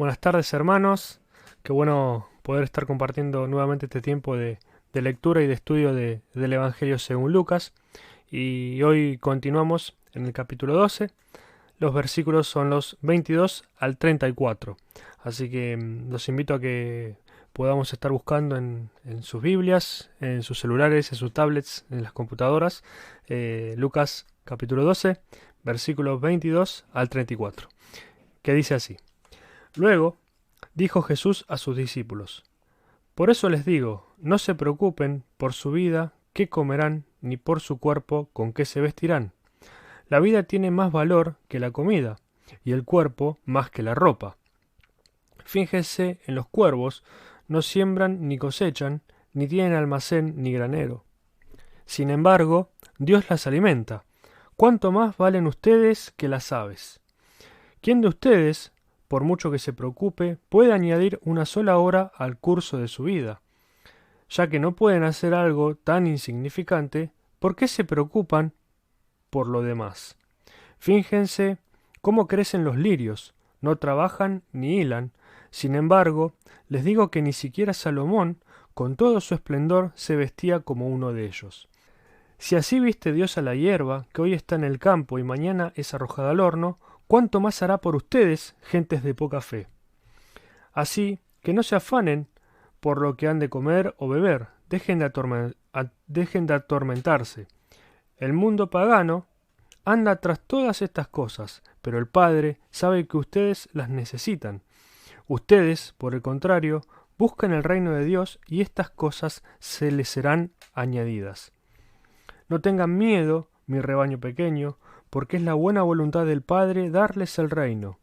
Buenas tardes, hermanos. Qué bueno poder estar compartiendo nuevamente este tiempo de lectura y de estudio del Evangelio según Lucas. Y hoy continuamos en el capítulo 12. Los versículos son los 22 al 34. Así que los invito a que podamos estar buscando en sus Biblias, en sus celulares, en sus tablets, en las computadoras. Lucas capítulo 12, versículos 22 al 34. Que dice así. Luego dijo Jesús a sus discípulos: Por eso les digo, no se preocupen por su vida, qué comerán, ni por su cuerpo, con qué se vestirán. La vida tiene más valor que la comida, y el cuerpo más que la ropa. Fíjense en los cuervos, no siembran ni cosechan, ni tienen almacén ni granero. Sin embargo, Dios las alimenta. ¿Cuánto más valen ustedes que las aves? ¿Quién de ustedes, por mucho que se preocupe, puede añadir una sola hora al curso de su vida? Ya que no pueden hacer algo tan insignificante, ¿por qué se preocupan por lo demás? Fíjense cómo crecen los lirios, no trabajan ni hilan. Sin embargo, les digo que ni siquiera Salomón, con todo su esplendor, se vestía como uno de ellos. Si así viste Dios a la hierba, que hoy está en el campo y mañana es arrojada al horno, ¿cuánto más hará por ustedes, gentes de poca fe? Así que no se afanen por lo que han de comer o beber, dejen de atormentarse. El mundo pagano anda tras todas estas cosas, pero el Padre sabe que ustedes las necesitan. Ustedes, por el contrario, buscan el reino de Dios y estas cosas se les serán añadidas. No tengan miedo, mi rebaño pequeño, porque es la buena voluntad del Padre darles el reino.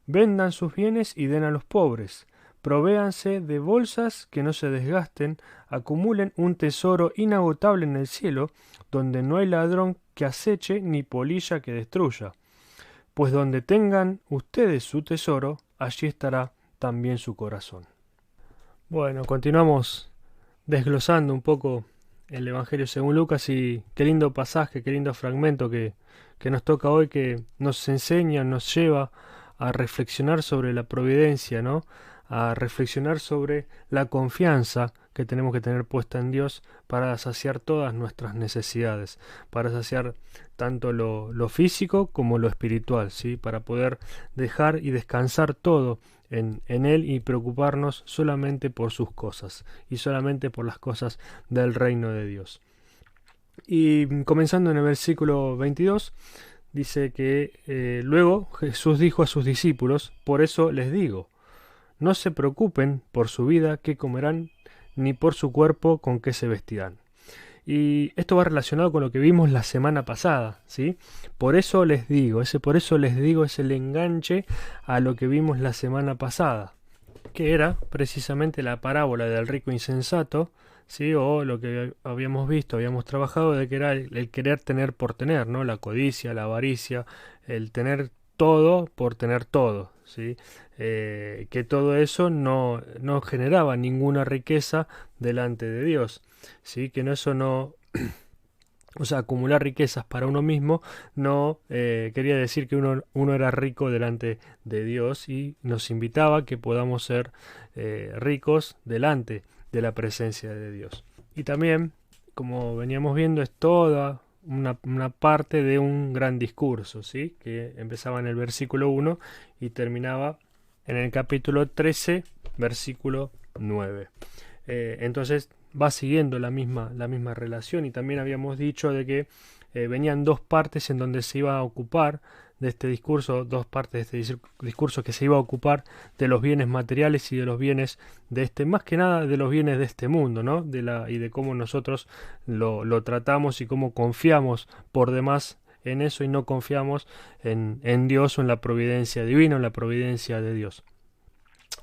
Vendan sus bienes y den a los pobres. Provéanse de bolsas que no se desgasten, acumulen un tesoro inagotable en el cielo, donde no hay ladrón que aceche ni polilla que destruya. Pues donde tengan ustedes su tesoro, allí estará también su corazón. Bueno, continuamos desglosando un poco el Evangelio según Lucas y qué lindo pasaje, qué lindo fragmento que nos toca hoy, que nos enseña, nos lleva a reflexionar sobre la providencia, ¿no? A reflexionar sobre la confianza que tenemos que tener puesta en Dios para saciar todas nuestras necesidades, para saciar tanto lo físico como lo espiritual, ¿sí? Para poder dejar y descansar todo en Él y preocuparnos solamente por sus cosas y solamente por las cosas del reino de Dios. Y comenzando en el versículo 22, dice que luego Jesús dijo a sus discípulos: Por eso les digo, no se preocupen por su vida, qué comerán, ni por su cuerpo, con qué se vestirán. Y esto va relacionado con lo que vimos la semana pasada, ¿sí? Por eso les digo, ese por eso les digo es el enganche a lo que vimos la semana pasada, que era precisamente la parábola del rico insensato, ¿sí? O lo que habíamos visto, habíamos trabajado de que era el querer tener por tener, ¿no? La codicia, la avaricia, el tener todo por tener todo, ¿sí? Que todo eso no generaba ninguna riqueza delante de Dios, ¿sí? Que eso no, o sea, acumular riquezas para uno mismo no quería decir que uno era rico delante de Dios, y nos invitaba a que podamos ser ricos delante de la presencia de Dios. Y también, como veníamos viendo, es toda una parte de un gran discurso, ¿sí? Que empezaba en el versículo 1 y terminaba en el capítulo 13, versículo 9. Entonces va siguiendo la misma relación, y también habíamos dicho de que venían dos partes en donde se iba a ocupar de este discurso, dos partes de este discurso que se iba a ocupar de los bienes materiales y de los bienes de más que nada de los bienes de este mundo, ¿no? Y de cómo nosotros lo tratamos y cómo confiamos por demás en eso y no confiamos en Dios o en la providencia divina, en la providencia de Dios.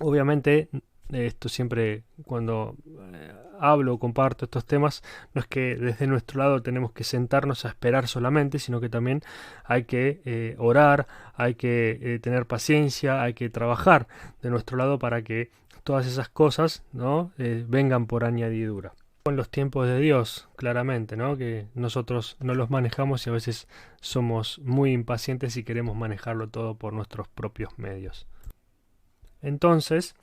Obviamente, esto siempre cuando hablo o comparto estos temas, no es que desde nuestro lado tenemos que sentarnos a esperar solamente, sino que también hay que orar, hay que tener paciencia, hay que trabajar de nuestro lado para que todas esas cosas, ¿no? Vengan por añadidura. En los tiempos de Dios, claramente, ¿no? Que nosotros no los manejamos y a veces somos muy impacientes y queremos manejarlo todo por nuestros propios medios. Entonces,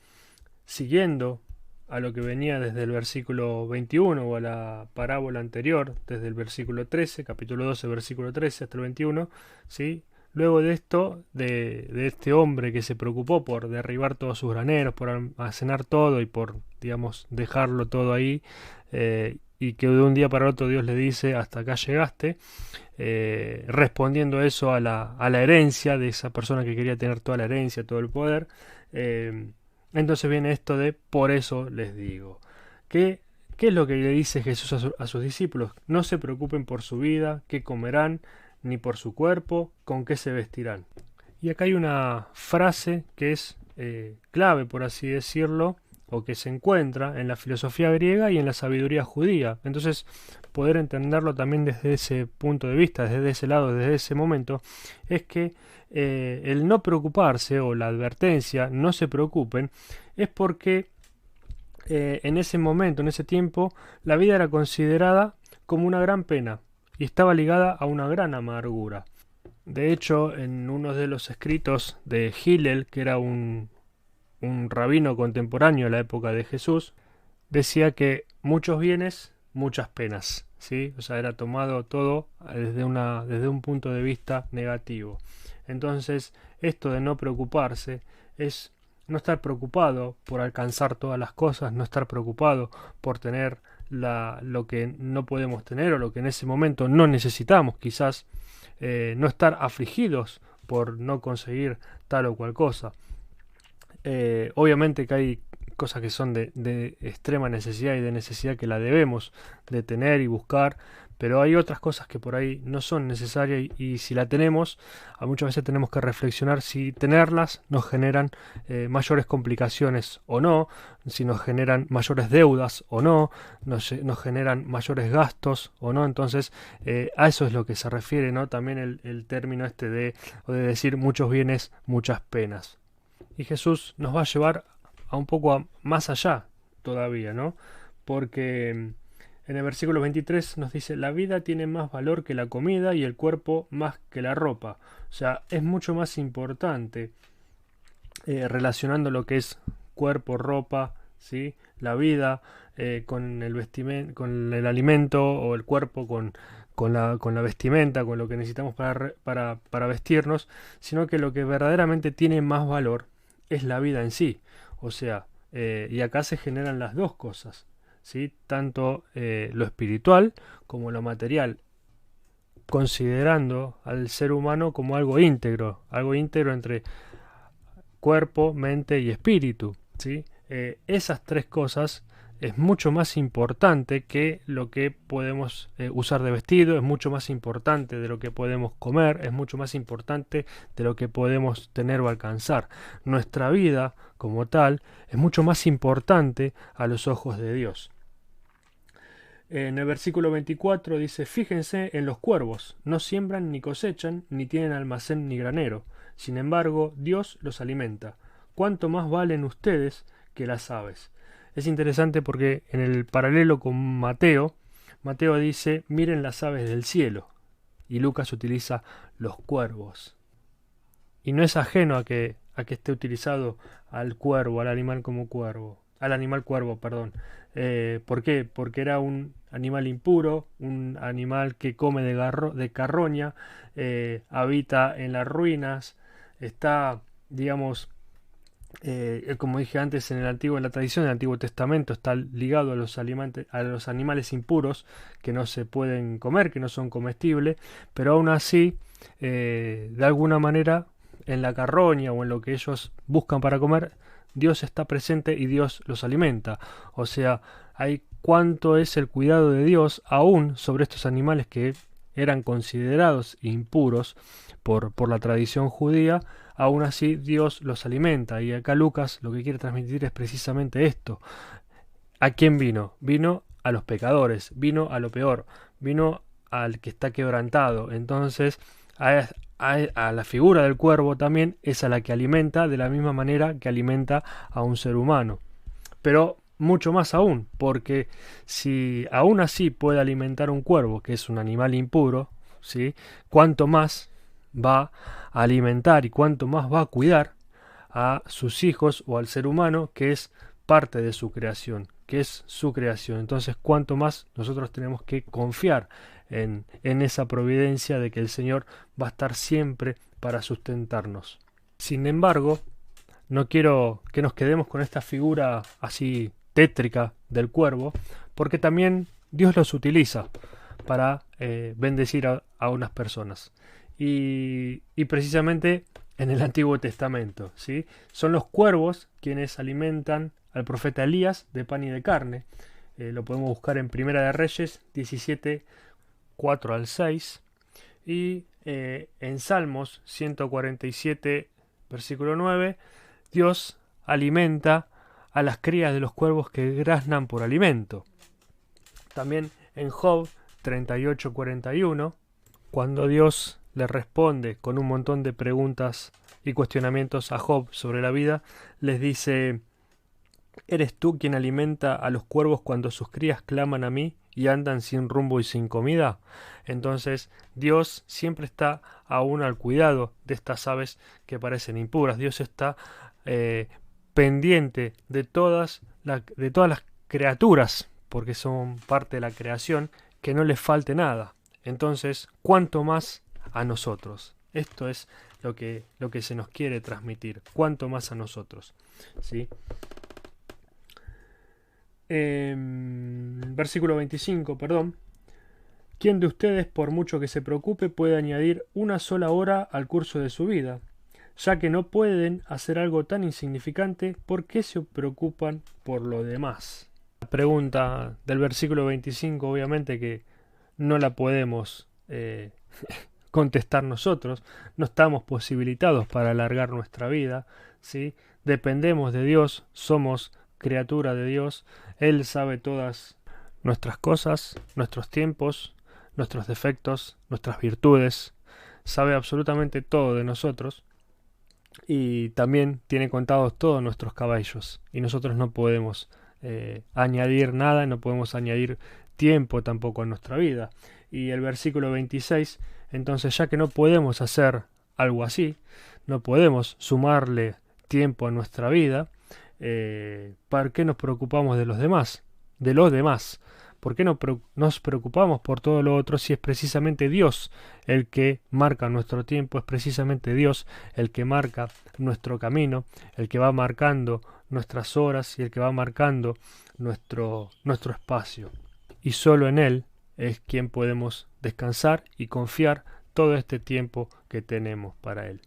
siguiendo a lo que venía desde el versículo 21 o a la parábola anterior, desde el versículo 13, capítulo 12, versículo 13 hasta el 21, ¿sí? Luego de esto, de este hombre que se preocupó por derribar todos sus graneros, por almacenar todo y por, digamos, dejarlo todo ahí, y que de un día para otro Dios le dice, hasta acá llegaste, respondiendo eso a la herencia de esa persona que quería tener toda la herencia, todo el poder. Entonces viene esto de, por eso les digo. ¿Qué es lo que le dice Jesús a sus discípulos? No se preocupen por su vida, qué comerán, ni por su cuerpo, con qué se vestirán. Y acá hay una frase que es clave, por así decirlo, o que se encuentra en la filosofía griega y en la sabiduría judía. Entonces, poder entenderlo también desde ese punto de vista, desde ese lado, desde ese momento, es que el no preocuparse o la advertencia, no se preocupen, es porque en ese momento, en ese tiempo, la vida era considerada como una gran pena y estaba ligada a una gran amargura. De hecho, en uno de los escritos de Hillel, que era un rabino contemporáneo a la época de Jesús, decía que muchos bienes, muchas penas, ¿sí? O sea, era tomado todo desde un punto de vista negativo. Entonces, esto de no preocuparse es no estar preocupado por alcanzar todas las cosas, no estar preocupado por tener lo que no podemos tener o lo que en ese momento no necesitamos, quizás no estar afligidos por no conseguir tal o cual cosa. Obviamente que hay cosas que son de extrema necesidad y de necesidad que la debemos de tener y buscar, pero hay otras cosas que por ahí no son necesarias y si la tenemos, a muchas veces tenemos que reflexionar si tenerlas nos generan mayores complicaciones o no, si nos generan mayores deudas o no, nos generan mayores gastos o no. Entonces a eso es lo que se refiere, ¿no? También el término este de decir muchos bienes, muchas penas. Y Jesús nos va a llevar a un poco más allá todavía, ¿no? Porque en el versículo 23 nos dice, la vida tiene más valor que la comida y el cuerpo más que la ropa. O sea, es mucho más importante relacionando lo que es cuerpo, ropa, ¿sí? La vida con el con el alimento o el cuerpo con la vestimenta, con lo que necesitamos para vestirnos, sino que lo que verdaderamente tiene más valor es la vida en sí. O sea, y acá se generan las dos cosas, ¿sí? Tanto lo espiritual como lo material, considerando al ser humano como algo íntegro entre cuerpo, mente y espíritu, ¿sí? Esas tres cosas es mucho más importante que lo que podemos usar de vestido, es mucho más importante de lo que podemos comer, es mucho más importante de lo que podemos tener o alcanzar. Nuestra vida, como tal, es mucho más importante a los ojos de Dios. En el versículo 24 dice, fíjense en los cuervos, no siembran ni cosechan, ni tienen almacén ni granero. Sin embargo, Dios los alimenta. ¿Cuánto más valen ustedes que las aves? Es interesante porque en el paralelo con Mateo dice, miren las aves del cielo. Y Lucas utiliza los cuervos. Y no es ajeno a que esté utilizado al cuervo, al animal como cuervo. Al animal cuervo, perdón. ¿Por qué? Porque era un animal impuro, un animal que come de carroña, habita en las ruinas, está, digamos, como dije antes, en la tradición del Antiguo Testamento está ligado a los animales impuros que no se pueden comer, que no son comestibles, pero aún así, de alguna manera, en la carroña o en lo que ellos buscan para comer, Dios está presente y Dios los alimenta. O sea, hay cuánto es el cuidado de Dios aún sobre estos animales que eran considerados impuros por la tradición judía. Aún así Dios los alimenta, y acá Lucas lo que quiere transmitir es precisamente esto. ¿A quién vino? Vino a los pecadores, vino a lo peor, vino al que está quebrantado. Entonces a la figura del cuervo también es a la que alimenta de la misma manera que alimenta a un ser humano. Pero mucho más aún, porque si aún así puede alimentar un cuervo, que es un animal impuro, ¿sí? ¿Cuánto más va a alimentar y cuánto más va a cuidar a sus hijos o al ser humano, que es parte de su creación, que es su creación. Entonces, cuánto más nosotros tenemos que confiar en esa providencia de que el Señor va a estar siempre para sustentarnos. Sin embargo, no quiero que nos quedemos con esta figura así tétrica del cuervo, porque también Dios los utiliza para bendecir a unas personas. Y precisamente en el Antiguo Testamento, ¿sí? Son los cuervos quienes alimentan al profeta Elías de pan y de carne. Lo podemos buscar en Primera de Reyes 17, 4 al 6. Y en Salmos 147, versículo 9, Dios alimenta a las crías de los cuervos que graznan por alimento. También en Job 38, 41, cuando Dios le responde con un montón de preguntas y cuestionamientos a Job sobre la vida, les dice: ¿eres tú quien alimenta a los cuervos cuando sus crías claman a mí y andan sin rumbo y sin comida? Entonces Dios siempre está aún al cuidado de estas aves que parecen impuras. Dios está pendiente de todas las criaturas, porque son parte de la creación, que no les falte nada. Entonces, ¿cuánto más a nosotros? Esto es lo que se nos quiere transmitir. ¿Cuánto más a nosotros? ¿Sí? Versículo 25, perdón. ¿Quién de ustedes, por mucho que se preocupe, puede añadir una sola hora al curso de su vida? Ya que no pueden hacer algo tan insignificante, ¿por qué se preocupan por lo demás? La pregunta del versículo 25, obviamente que no la podemos contestar nosotros, no estamos posibilitados para alargar nuestra vida, ¿sí? Dependemos de Dios, somos criatura de Dios, Él sabe todas nuestras cosas, nuestros tiempos, nuestros defectos, nuestras virtudes, sabe absolutamente todo de nosotros y también tiene contados todos nuestros cabellos y nosotros no podemos añadir nada, no podemos añadir tiempo tampoco a nuestra vida. Y el versículo 26, entonces ya que no podemos hacer algo así, no podemos sumarle tiempo a nuestra vida, ¿para qué nos preocupamos de los demás? De los demás. ¿Por qué no nos preocupamos por todo lo otro si es precisamente Dios el que marca nuestro tiempo, es precisamente Dios el que marca nuestro camino, el que va marcando nuestras horas y el que va marcando nuestro espacio? Y solo en Él es quien podemos descansar y confiar todo este tiempo que tenemos para Él.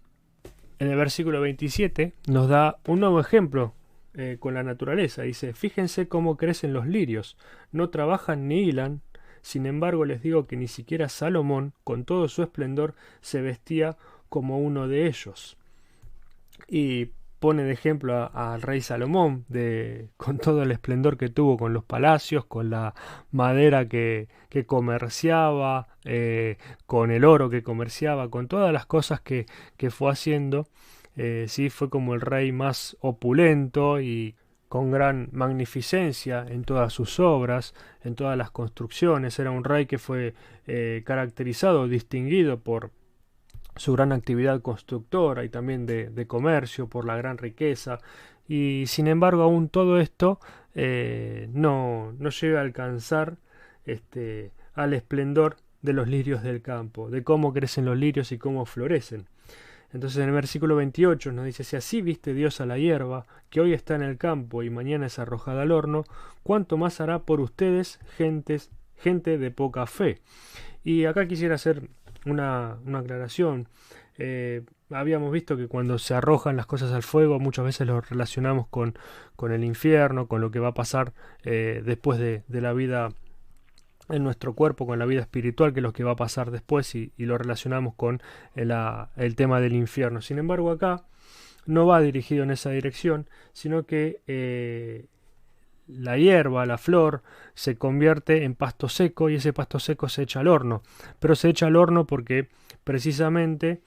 En el versículo 27 nos da un nuevo ejemplo con la naturaleza. Dice: fíjense cómo crecen los lirios, no trabajan ni hilan, sin embargo les digo que ni siquiera Salomón, con todo su esplendor, se vestía como uno de ellos. Y pone de ejemplo al rey Salomón, con todo el esplendor que tuvo, con los palacios, con la madera que comerciaba, con el oro que comerciaba, con todas las cosas que fue haciendo. Sí, fue como el rey más opulento y con gran magnificencia en todas sus obras, en todas las construcciones. Era un rey que fue caracterizado, distinguido por su gran actividad constructora y también de comercio, por la gran riqueza. Y sin embargo, aún todo esto no llega a alcanzar al esplendor de los lirios del campo, de cómo crecen los lirios y cómo florecen. Entonces en el versículo 28 nos dice: si así viste Dios a la hierba, que hoy está en el campo y mañana es arrojada al horno, ¿cuánto más hará por ustedes, gente de poca fe? Y acá quisiera hacer una aclaración. Habíamos visto que cuando se arrojan las cosas al fuego, muchas veces lo relacionamos con el infierno, con lo que va a pasar después de la vida en nuestro cuerpo, con la vida espiritual, que es lo que va a pasar después, y lo relacionamos con el tema del infierno. Sin embargo, acá no va dirigido en esa dirección, sino que la hierba, la flor, se convierte en pasto seco y ese pasto seco se echa al horno. Pero se echa al horno porque precisamente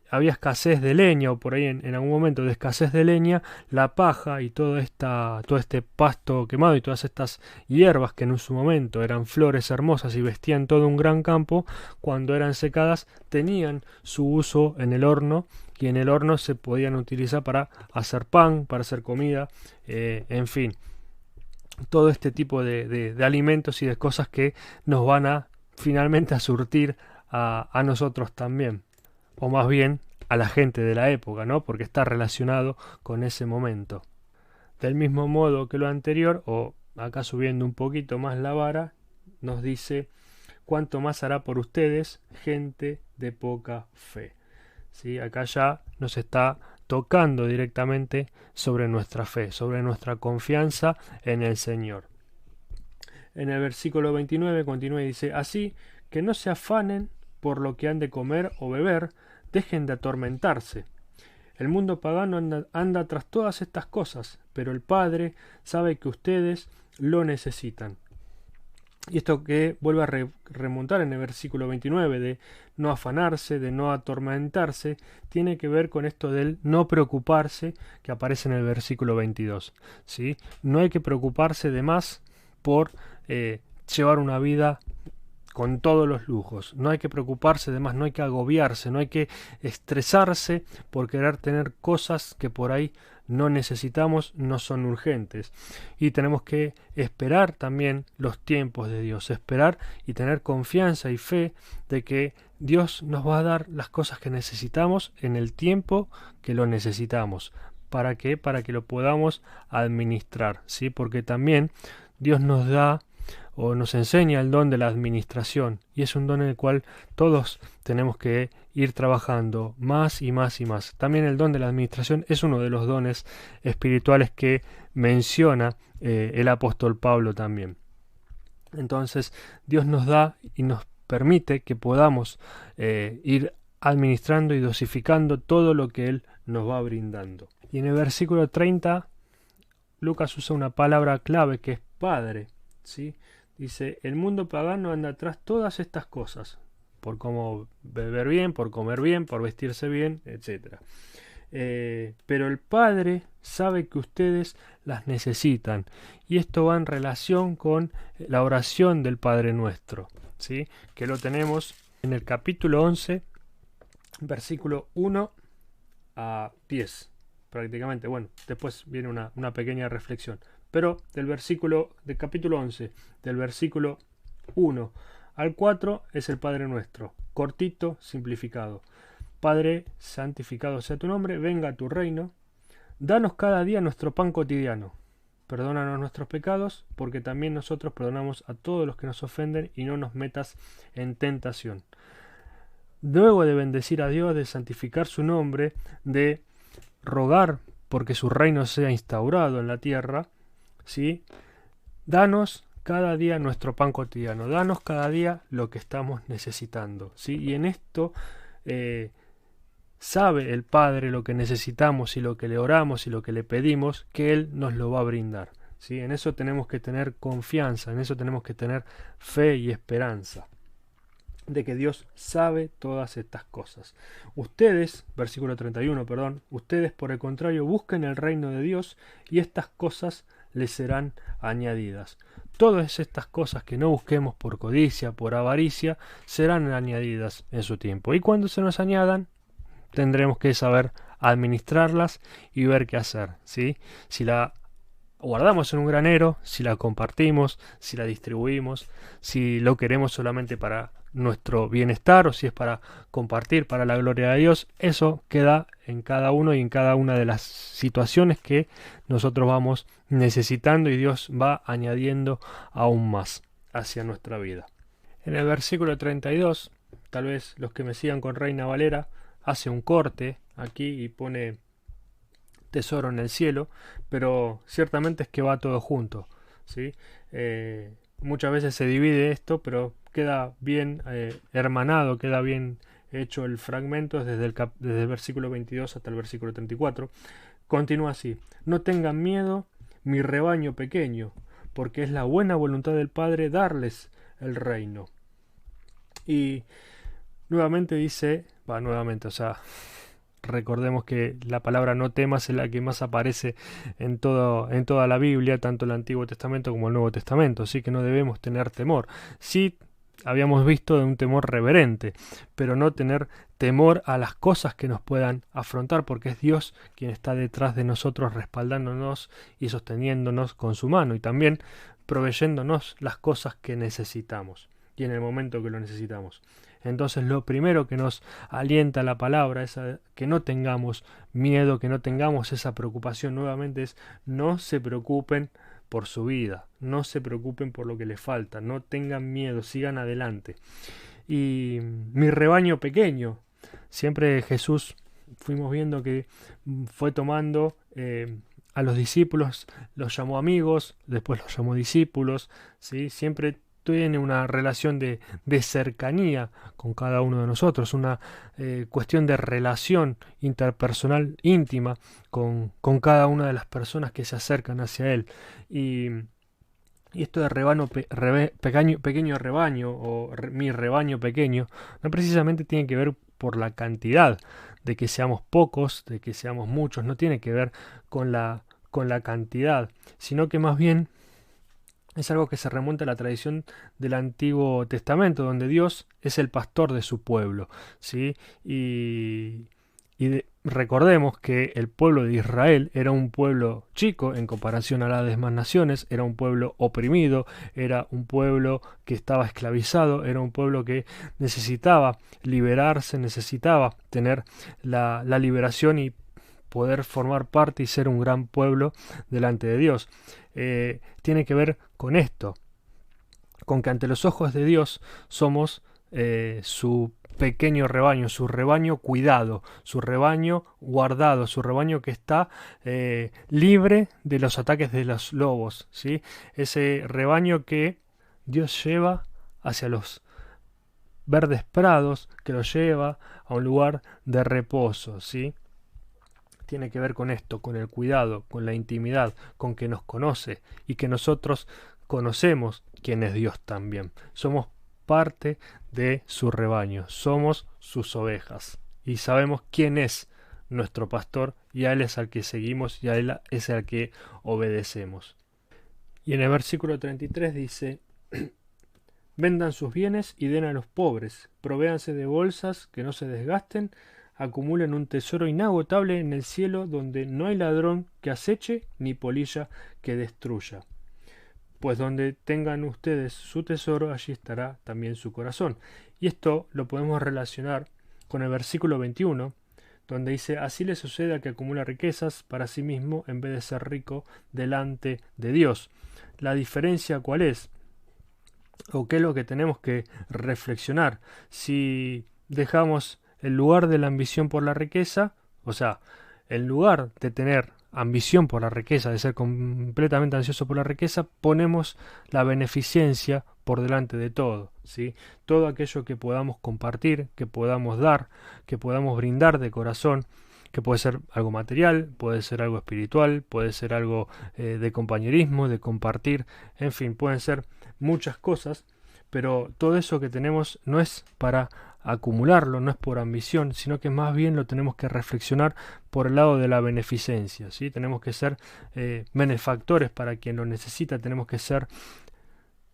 había escasez de leña, o por ahí en algún momento de escasez de leña, la paja y todo este pasto quemado y todas estas hierbas que en su momento eran flores hermosas y vestían todo un gran campo, cuando eran secadas tenían su uso en el horno y en el horno se podían utilizar para hacer pan, para hacer comida, en fin, todo este tipo de alimentos y de cosas que nos van a finalmente a surtir a nosotros también, o más bien a la gente de la época, ¿no? Porque está relacionado con ese momento. Del mismo modo que lo anterior, o acá subiendo un poquito más la vara, nos dice: cuánto más hará por ustedes, gente de poca fe. ¿Sí? Acá ya nos está tocando directamente sobre nuestra fe, sobre nuestra confianza en el Señor. En el versículo 29 continúa y dice: así que no se afanen por lo que han de comer o beber, dejen de atormentarse. El mundo pagano anda tras todas estas cosas, pero el Padre sabe que ustedes lo necesitan. Y esto que vuelve a remontar en el versículo 29 de no afanarse, de no atormentarse, tiene que ver con esto del no preocuparse que aparece en el versículo 22. ¿Sí? No hay que preocuparse de más por llevar una vida con todos los lujos. No hay que preocuparse de más, no hay que agobiarse, no hay que estresarse por querer tener cosas que por ahí no necesitamos, no son urgentes. Y tenemos que esperar también los tiempos de Dios, esperar y tener confianza y fe de que Dios nos va a dar las cosas que necesitamos en el tiempo que lo necesitamos. ¿Para qué? Para que lo podamos administrar, ¿sí? Porque también Dios nos da o nos enseña el don de la administración, y es un don en el cual todos tenemos que ir trabajando más y más y más. También el don de la administración es uno de los dones espirituales que menciona el apóstol Pablo también. Entonces Dios nos da y nos permite que podamos ir administrando y dosificando todo lo que Él nos va brindando. Y en el versículo 30 Lucas usa una palabra clave que es Padre, ¿sí? Dice: el mundo pagano anda tras todas estas cosas, por cómo beber bien, por comer bien, por vestirse bien, etc. Pero el Padre sabe que ustedes las necesitan, y esto va en relación con la oración del Padre Nuestro, ¿sí? Que lo tenemos en el capítulo 11, versículo 1 a 10, prácticamente. Bueno, después viene una pequeña reflexión. Pero del capítulo 11, del versículo 1 al 4 es el Padre Nuestro, cortito, simplificado. Padre, santificado sea tu nombre, venga tu reino. Danos cada día nuestro pan cotidiano. Perdónanos nuestros pecados, porque también nosotros perdonamos a todos los que nos ofenden, y no nos metas en tentación. Luego de bendecir a Dios, de santificar su nombre, de rogar porque su reino sea instaurado en la tierra, ¿sí? Danos cada día nuestro pan cotidiano, danos cada día lo que estamos necesitando, ¿sí? Y en esto sabe el Padre lo que necesitamos y lo que le oramos y lo que le pedimos, que Él nos lo va a brindar, ¿sí? En eso tenemos que tener confianza, en eso tenemos que tener fe y esperanza de que Dios sabe todas estas cosas. Ustedes, versículo 31, perdón, ustedes por el contrario busquen el reino de Dios, y estas cosas les serán añadidas. Todas estas cosas que no busquemos por codicia, por avaricia, serán añadidas en su tiempo. Y cuando se nos añadan, tendremos que saber administrarlas y ver qué hacer, ¿sí? Si la guardamos en un granero, si la compartimos, si la distribuimos, si lo queremos solamente para nuestro bienestar o si es para compartir para la gloria de Dios, eso queda en cada uno y en cada una de las situaciones que nosotros vamos necesitando, y Dios va añadiendo aún más hacia nuestra vida. En el versículo 32, tal vez los que me sigan con Reina Valera, hace un corte aquí y pone tesoro en el cielo, pero ciertamente es que va todo junto, ¿sí? Muchas veces se divide esto, pero queda bien hermanado, queda bien hecho el fragmento desde el versículo 22 hasta el versículo 34. Continúa así: no tengan miedo, mi rebaño pequeño, porque es la buena voluntad del Padre darles el reino. Y nuevamente dice, recordemos que la palabra no temas es la que más aparece en toda la Biblia, tanto el Antiguo Testamento como el Nuevo Testamento, así que no debemos tener temor. Sí habíamos visto de un temor reverente, pero no tener temor a las cosas que nos puedan afrontar, porque es Dios quien está detrás de nosotros respaldándonos y sosteniéndonos con su mano y también proveyéndonos las cosas que necesitamos y en el momento que lo necesitamos. Entonces lo primero que nos alienta la palabra es a que no tengamos miedo, que no tengamos esa preocupación nuevamente, es no se preocupen por su vida, no se preocupen por lo que les falta, no tengan miedo, sigan adelante. Y mi rebaño pequeño, siempre Jesús fuimos viendo que fue tomando a los discípulos, los llamó amigos, después los llamó discípulos, ¿sí? Siempre tiene una relación de cercanía con cada uno de nosotros, una cuestión de relación interpersonal íntima con cada una de las personas que se acercan hacia Él. Y, y esto de pequeño rebaño o mi rebaño pequeño no precisamente tiene que ver por la cantidad, de que seamos pocos, de que seamos muchos, no tiene que ver con la cantidad, sino que más bien es algo que se remonta a la tradición del Antiguo Testamento, donde Dios es el pastor de su pueblo, ¿sí? Recordemos que el pueblo de Israel era un pueblo chico en comparación a las demás naciones, era un pueblo oprimido, era un pueblo que estaba esclavizado, era un pueblo que necesitaba liberarse, necesitaba tener la liberación y poder formar parte y ser un gran pueblo delante de Dios. Tiene que ver con esto, con que ante los ojos de Dios somos su pequeño rebaño, su rebaño cuidado, su rebaño guardado, su rebaño que está libre de los ataques de los lobos, ¿sí? Ese rebaño que Dios lleva hacia los verdes prados, que lo lleva a un lugar de reposo, ¿sí? Tiene que ver con esto, con el cuidado, con la intimidad, con que nos conoce y que nosotros conocemos quién es Dios también. Somos parte de su rebaño, somos sus ovejas y sabemos quién es nuestro pastor y a Él es al que seguimos y a Él es al que obedecemos. Y en el versículo 33 dice: vendan sus bienes y den a los pobres, provéanse de bolsas que no se desgasten, acumulen un tesoro inagotable en el cielo donde no hay ladrón que aceche ni polilla que destruya. Pues donde tengan ustedes su tesoro, allí estará también su corazón. Y esto lo podemos relacionar con el versículo 21, donde dice: así le sucede al que acumula riquezas para sí mismo en vez de ser rico delante de Dios. La diferencia, ¿cuál es? ¿O qué es lo que tenemos que reflexionar? Si dejamos el lugar de la ambición por la riqueza, o sea, en lugar de tener ambición por la riqueza, de ser completamente ansioso por la riqueza, ponemos la beneficencia por delante de todo, ¿sí? Todo aquello que podamos compartir, que podamos dar, que podamos brindar de corazón, que puede ser algo material, puede ser algo espiritual, puede ser algo de compañerismo, de compartir, en fin, pueden ser muchas cosas, pero todo eso que tenemos no es para acumularlo, no es por ambición, sino que más bien lo tenemos que reflexionar por el lado de la beneficencia, ¿sí? Tenemos que ser benefactores para quien lo necesita, tenemos que ser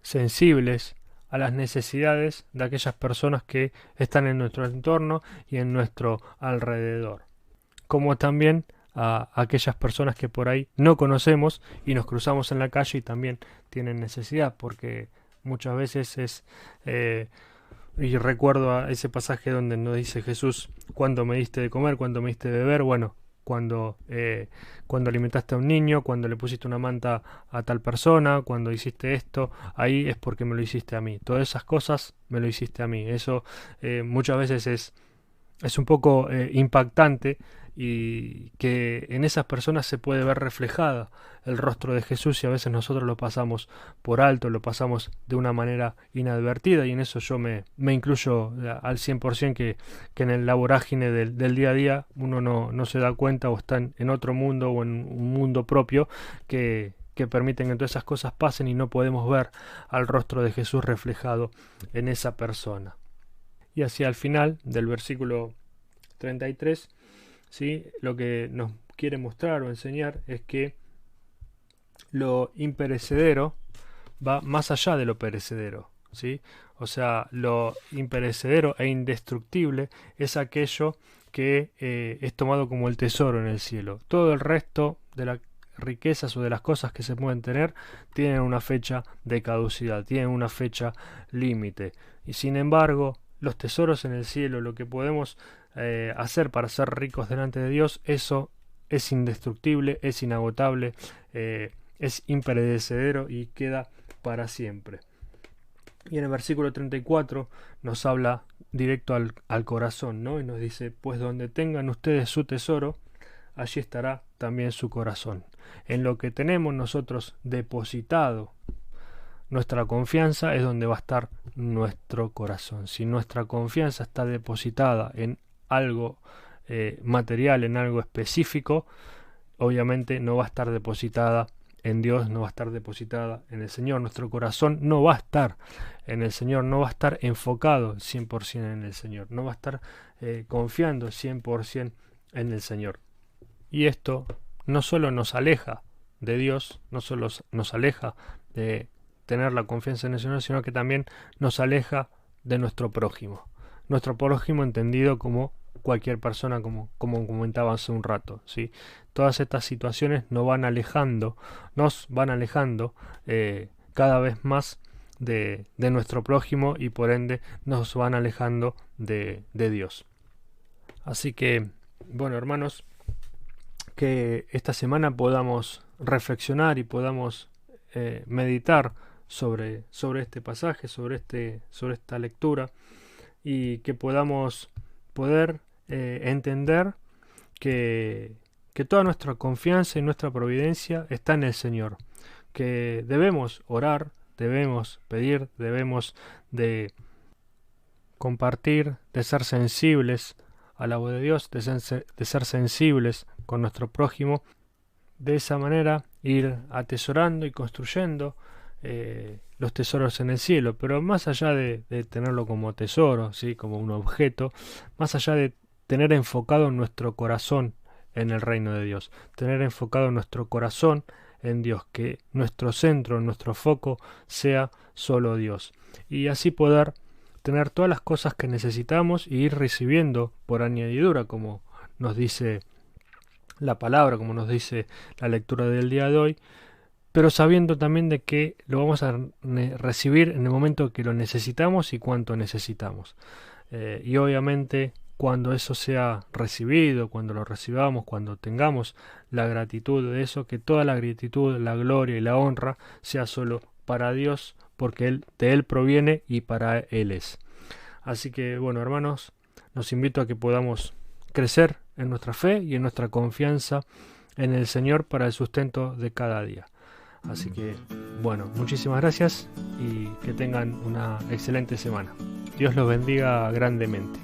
sensibles a las necesidades de aquellas personas que están en nuestro entorno y en nuestro alrededor, como también a aquellas personas que por ahí no conocemos y nos cruzamos en la calle y también tienen necesidad, porque muchas veces es y recuerdo a ese pasaje donde nos dice Jesús: ¿cuándo me diste de comer? ¿Cuándo me diste de beber? Bueno, cuando alimentaste a un niño, cuando le pusiste una manta a tal persona, cuando hiciste esto, ahí es porque me lo hiciste a mí. Todas esas cosas me lo hiciste a mí. Eso muchas veces es un poco impactante, y que en esas personas se puede ver reflejada el rostro de Jesús, y a veces nosotros lo pasamos por alto, lo pasamos de una manera inadvertida, y en eso yo me incluyo al 100%, que en la vorágine del día a día uno no se da cuenta, o está en otro mundo o en un mundo propio que permiten que todas esas cosas pasen y no podemos ver al rostro de Jesús reflejado en esa persona. Y hacia el final del versículo 33, ¿sí?, lo que nos quiere mostrar o enseñar es que lo imperecedero va más allá de lo perecedero. ¿sí? O sea, lo imperecedero e indestructible es aquello que es tomado como el tesoro en el cielo. Todo el resto de las riquezas o de las cosas que se pueden tener tienen una fecha de caducidad, tienen una fecha límite. Y sin embargo, los tesoros en el cielo, lo que podemos hacer para ser ricos delante de Dios, eso es indestructible, es inagotable, es imperecedero y queda para siempre. Y en el versículo 34 nos habla directo al corazón, ¿no? Y nos dice, pues donde tengan ustedes su tesoro, allí estará también su corazón. En lo que tenemos nosotros depositado nuestra confianza es donde va a estar nuestro corazón. Si nuestra confianza está depositada en algo material, en algo específico, obviamente no va a estar depositada en Dios, no va a estar depositada en el Señor. Nuestro corazón no va a estar en el Señor, no va a estar enfocado 100% en el Señor, no va a estar confiando 100% en el Señor. Y esto no solo nos aleja de Dios, no solo nos aleja de tener la confianza en el Señor, sino que también nos aleja de nuestro prójimo. Nuestro prójimo entendido como cualquier persona, como comentaba hace un rato, ¿sí? Todas estas situaciones nos van alejando cada vez más de nuestro prójimo y por ende nos van alejando de Dios. Así que, bueno, hermanos, que esta semana podamos reflexionar y podamos meditar sobre este pasaje, sobre esta lectura, y que podamos poder entender que toda nuestra confianza y nuestra providencia está en el Señor, que debemos orar, debemos pedir, debemos de compartir, de ser sensibles a la voz de Dios, de ser sensibles con nuestro prójimo, de esa manera ir atesorando y construyendo los tesoros en el cielo, pero más allá de tenerlo como tesoro, ¿sí? Como un objeto, más allá de tener enfocado nuestro corazón en el reino de Dios, tener enfocado nuestro corazón en Dios, que nuestro centro, nuestro foco sea solo Dios, y así poder tener todas las cosas que necesitamos y ir recibiendo por añadidura, como nos dice la palabra, como nos dice la lectura del día de hoy, pero sabiendo también de que lo vamos a recibir en el momento que lo necesitamos y cuánto necesitamos. Y obviamente cuando eso sea recibido, cuando lo recibamos, cuando tengamos la gratitud de eso, que toda la gratitud, la gloria y la honra sea solo para Dios, porque de Él proviene y para Él es. Así que, bueno, hermanos, los invito a que podamos crecer en nuestra fe y en nuestra confianza en el Señor para el sustento de cada día. Así que, bueno, muchísimas gracias y que tengan una excelente semana. Dios los bendiga grandemente.